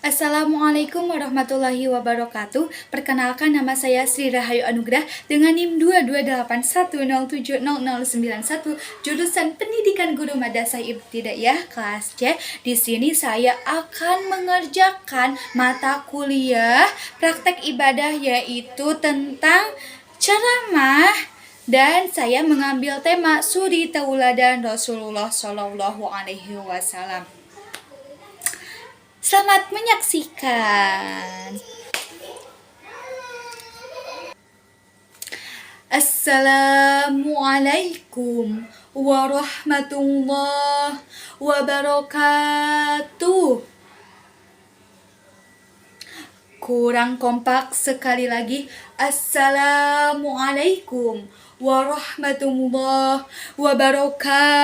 Assalamualaikum warahmatullahi wabarakatuh. Perkenalkan, nama saya Sri Rahayu Anugrah dengan NIM 22810700091, jurusan Pendidikan Guru Madrasah Ibtidaiyah kelas C. Di sini saya akan mengerjakan mata kuliah praktek ibadah, yaitu tentang ceramah, dan saya mengambil tema suri tauladan Rasulullah Shallallahu Alaihi Wasallam. Selamat menyaksikan. Assalamualaikum warahmatullahi wabarakatuh. Kurang kompak, sekali lagi. Assalamualaikum warahmatullahi wabarakatuh.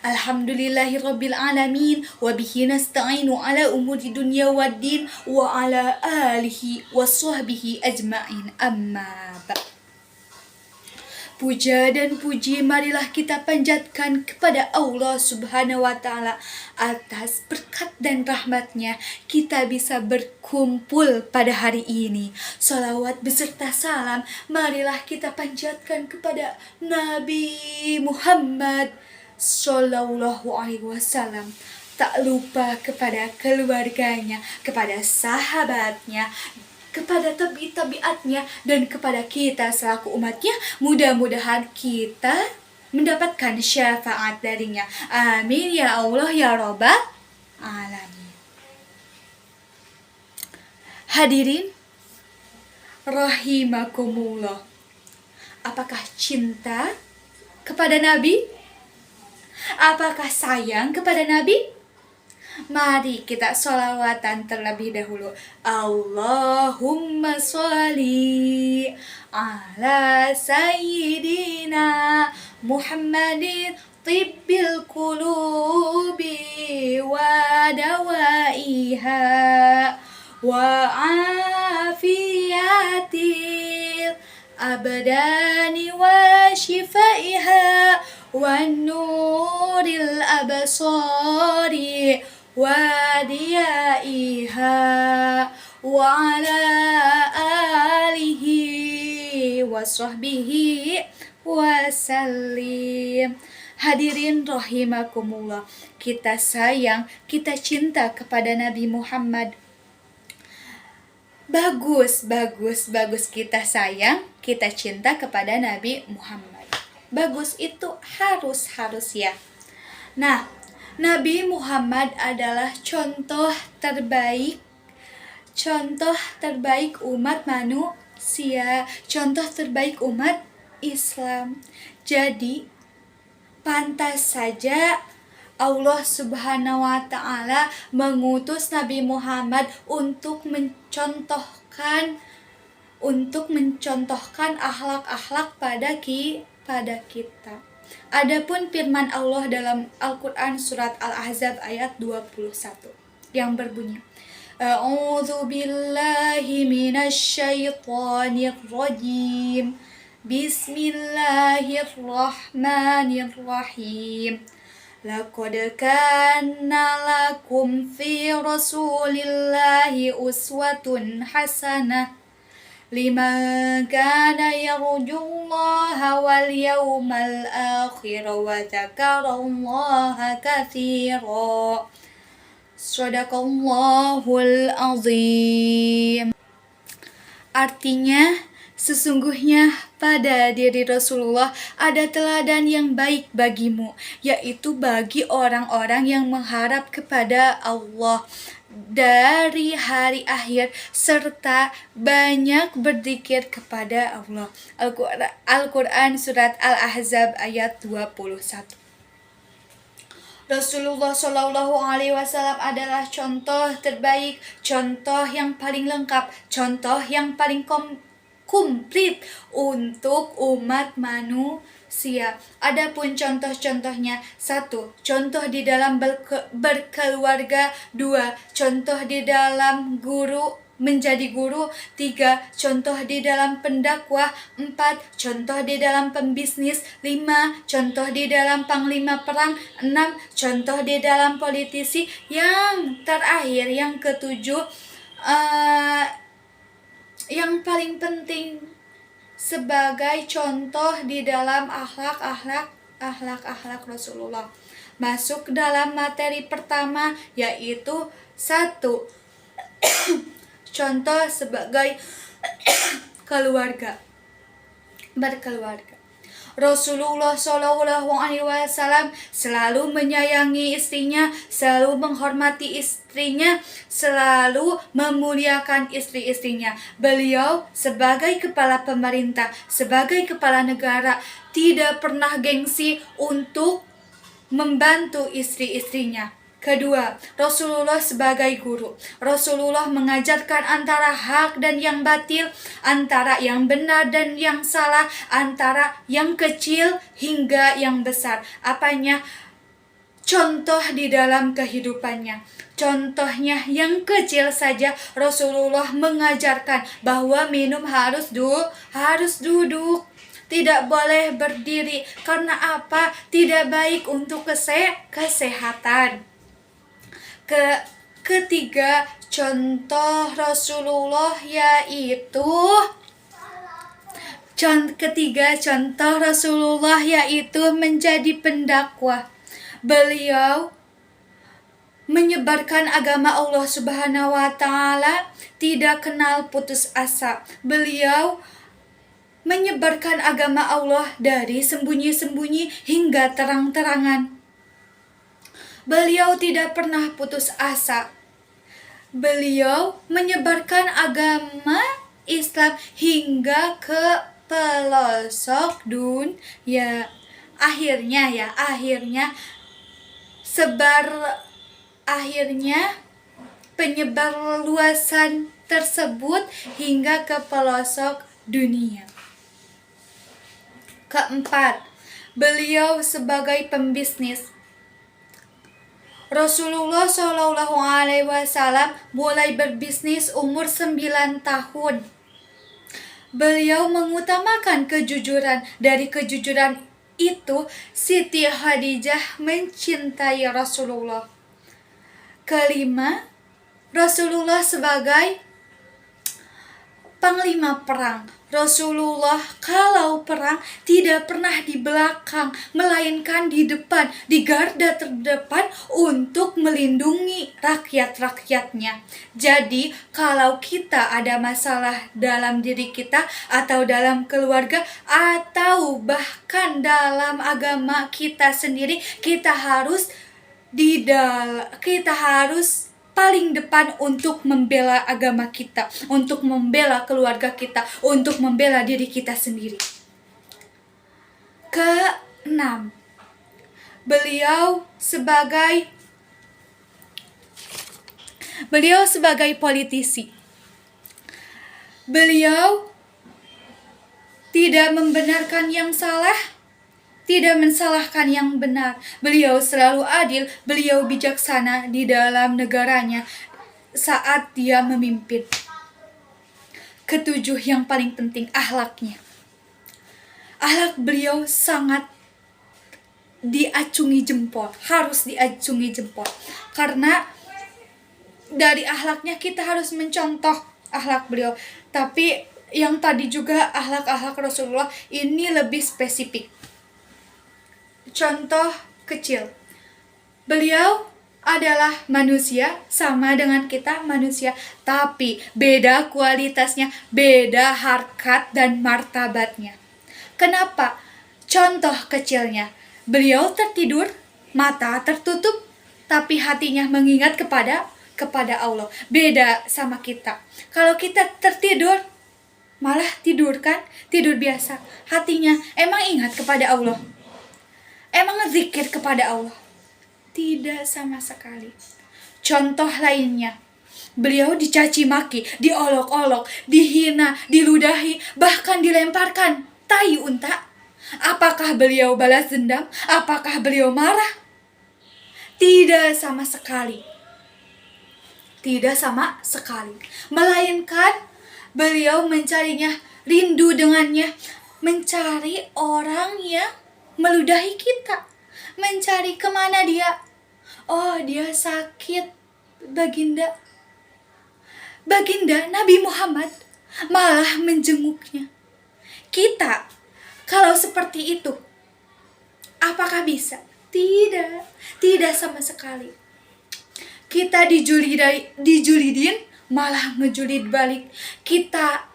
Alhamdulillahirabbil alamin wa bihi nasta'inu ala umuri dunya waddin wa ala alihi washabbihi ajma'in, amma ba'd. Puja dan puji marilah kita panjatkan kepada Allah Subhanahu wa Ta'ala. Atas berkat dan rahmatnya kita bisa berkumpul pada hari ini. Salawat beserta salam marilah kita panjatkan kepada Nabi Muhammad Sallallahu Alaihi Wasallam. Tak lupa kepada keluarganya, kepada sahabatnya, kepada tabiatnya, dan kepada kita selaku umatnya. Mudah-mudahan kita mendapatkan syafaat darinya. Amin ya Allah ya Rabbal Alamin. Hadirin rahimakumullah, apakah cinta kepada Nabi? Apakah sayang kepada Nabi? Mari kita sholawatan terlebih dahulu. Allahumma sholli ala sayyidina Muhammadin tibbil qulubi wa dawaiha wa afiyatil abdani wa shifaiha wa nuril absari wa diyaiha wa ala alihi wa sahbihi wa sallim. Hadirin rahimakumullah, kita sayang, kita cinta kepada Nabi Muhammad. Bagus kita sayang, kita cinta kepada Nabi Muhammad. Bagus, itu harus ya. Nah, Nabi Muhammad adalah contoh terbaik umat manusia, contoh terbaik umat Islam. Jadi pantas saja Allah Subhanahu wa Ta'ala mengutus Nabi Muhammad untuk mencontohkan akhlak-akhlak pada kita. Adapun firman Allah dalam Al-Quran surat Al-Ahzab ayat 21 yang berbunyi, A'udzu billahi minasyaitonir rajim. Bismillahirrahmanirrahim. Laqad kana lakum fi Rasulillahi uswatun hasanah liman kana yarjullaha wal yawmal akhir wa dzakarallaha katsira. Shadaqallahul azim. Artinya, sesungguhnya pada diri Rasulullah ada teladan yang baik bagimu, yaitu bagi orang-orang yang mengharap kepada Allah dari hari akhir serta banyak berzikir kepada Allah. Al-Quran surat Al-Ahzab ayat 21. Rasulullah Shallallahu Alaihi Wasallam adalah contoh terbaik, contoh yang paling lengkap, contoh yang paling komplit untuk umat manusia. Adapun contoh-contohnya: 1. Contoh di dalam berkeluarga. 2. Contoh di dalam guru menjadi guru. 3. Contoh di dalam pendakwah. 4. Contoh di dalam pembisnis. 5. Contoh di dalam panglima perang. 6. Contoh di dalam politisi. Yang terakhir, yang ketujuh, yang paling penting, sebagai contoh di dalam akhlak Rasulullah. Masuk dalam materi pertama, yaitu 1. Contoh sebagai keluarga, berkeluarga. Rasulullah SAW selalu menyayangi istrinya, selalu menghormati istrinya, selalu memuliakan istri-istrinya. Beliau sebagai kepala pemerintah, sebagai kepala negara, tidak pernah gengsi untuk membantu istri-istrinya. Kedua, Rasulullah sebagai guru. Rasulullah mengajarkan antara hak dan yang batil, antara yang benar dan yang salah, antara yang kecil hingga yang besar. Apanya? Contoh di dalam kehidupannya. Contohnya yang kecil saja, Rasulullah mengajarkan bahwa minum harus duduk. Tidak boleh berdiri. Karena apa? Tidak baik untuk kesehatan. Ketiga, contoh Rasulullah yaitu menjadi pendakwah. Beliau menyebarkan agama Allah Subhanahu wa Ta'ala, tidak kenal putus asa. Beliau menyebarkan agama Allah dari sembunyi-sembunyi hingga terang-terangan. Beliau tidak pernah putus asa. Beliau menyebarkan agama Islam hingga ke pelosok dunia. Akhirnya penyebar luasan tersebut hingga ke pelosok dunia. Keempat, beliau sebagai pembisnis. Rasulullah SAW mulai berbisnis umur 9 tahun. Beliau mengutamakan kejujuran. Dari kejujuran itu, Siti Khadijah mencintai Rasulullah. Kelima, Rasulullah sebagai panglima perang. Rasulullah kalau perang tidak pernah di belakang, melainkan di depan, di garda terdepan untuk melindungi rakyat-rakyatnya. Jadi kalau kita ada masalah dalam diri kita atau dalam keluarga atau bahkan dalam agama kita sendiri, kita harus paling depan untuk membela agama kita, untuk membela keluarga kita, untuk membela diri kita sendiri. Keenam, beliau sebagai politisi. Beliau tidak membenarkan yang salah, tidak mensalahkan yang benar. Beliau selalu adil, beliau bijaksana di dalam negaranya saat dia memimpin. Ketujuh, yang paling penting, akhlaknya. Akhlak beliau sangat diacungi jempol, harus diacungi jempol. Karena dari akhlaknya kita harus mencontoh akhlak beliau. Tapi yang tadi juga akhlak-akhlak Rasulullah ini lebih spesifik. Contoh kecil, beliau adalah manusia, sama dengan kita manusia, tapi beda kualitasnya, beda harkat dan martabatnya. Kenapa? Contoh kecilnya, beliau tertidur, mata tertutup, tapi hatinya mengingat kepada Allah. Beda sama kita. Kalau kita tertidur, malah tidur biasa. Hatinya emang ingat kepada Allah. Emang zikir kepada Allah? Tidak sama sekali. Contoh lainnya, beliau dicaci maki, diolok-olok, dihina, diludahi, bahkan dilemparkan tai unta. Apakah beliau balas dendam? Apakah beliau marah? Tidak sama sekali. Tidak sama sekali. Melainkan beliau mencarinya, rindu dengannya, mencari orang yang meludahi kita. Mencari kemana dia. Oh, dia sakit, Baginda. Baginda Nabi Muhammad malah menjenguknya. Kita, kalau seperti itu, apakah bisa? Tidak, tidak sama sekali. Kita dijulidin, malah ngejulid balik. Kita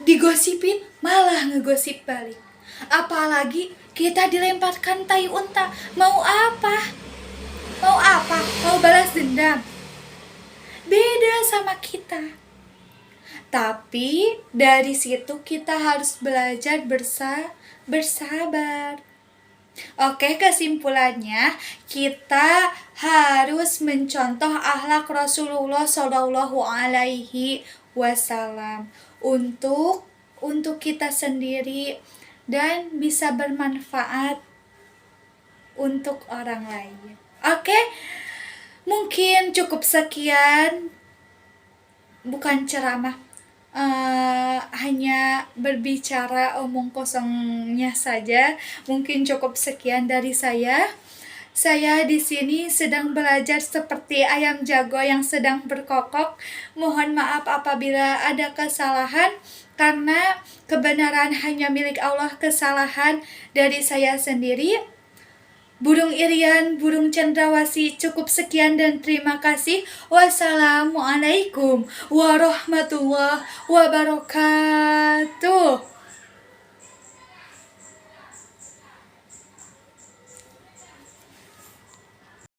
digosipin, malah ngegosip balik. Apalagi kita dilemparkan tai unta. Mau apa? Mau apa? Mau balas dendam? Beda sama kita. Tapi dari situ kita harus belajar bersabar. Oke, kesimpulannya kita harus mencontoh akhlak Rasulullah Shallallahu Alaihi Wasallam untuk kita sendiri dan bisa bermanfaat untuk orang lain. Oke, mungkin cukup sekian, bukan ceramah. Hanya berbicara omong kosongnya saja. Mungkin cukup sekian dari saya. Saya di sini sedang belajar seperti ayam jago yang sedang berkokok. Mohon maaf apabila ada kesalahan, karena kebenaran hanya milik Allah, kesalahan dari saya sendiri. Burung Irian, burung cendrawasih, cukup sekian dan terima kasih. Wassalamualaikum warahmatullahi wabarakatuh.